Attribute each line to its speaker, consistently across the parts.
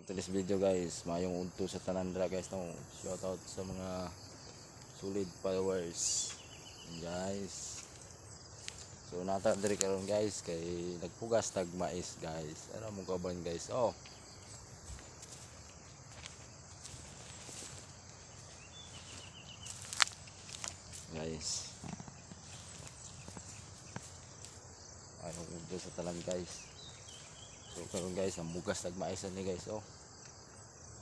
Speaker 1: For today's video guys, mayong unto sa tanandra guys no. Shout out sa mga solid followers. Guys. So nata diri karon guys kay nagpugas tag mais guys. Ano mo kaban guys? Oh. Guys. Ayong unto sa tanan guys. So karon guys, ang bugas tag mais ni guys oh.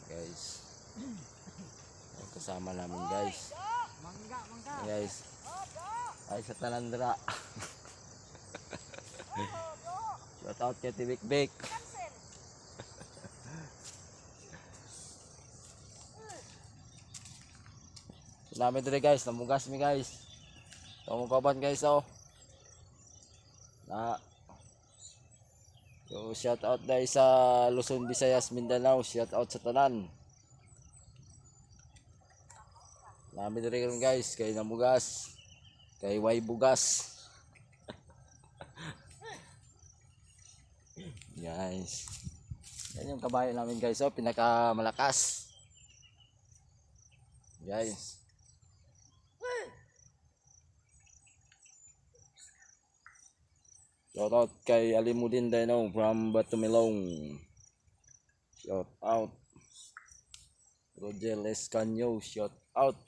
Speaker 1: Guys. Ang kasama namin guys.
Speaker 2: Mangga.
Speaker 1: Guys. Ay sa tanandra. Shout out kay Tibik Bik. Namin diri guys, namugas mi guys. Tamo kaban guys oh. Na yo shout out dai sa Luzon, Visayas, Mindanao. Shout out sa tanan. Namin diri karon guys kay namugas. Kay way bugas. Guys. Yan yung kabayo namin guys oh, pinaka malakas. Guys. Shout out kay Alimudin Dino from Batumilong. Shout out. Roger Lescanyo, shout out.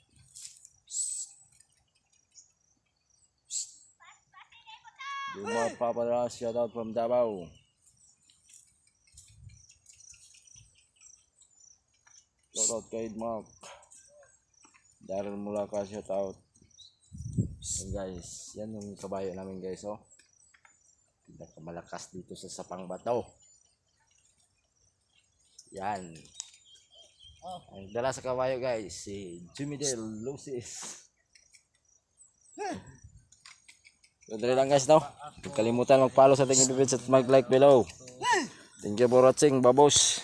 Speaker 1: Juma Papara, shout out from Davao. Shout out kay Mark. Darren Mulaka, shout out. And guys, yan yung kabayo namin guys oh. Pinakamalakas dito sa Sapang Bato. Yan. Ang dala sa kabayo guys, si Jimmy Del Lucis. So, dali lang guys no. Huwag kalimutan mag-follow sa ating video at mag-like below. Thank you for watching, babos.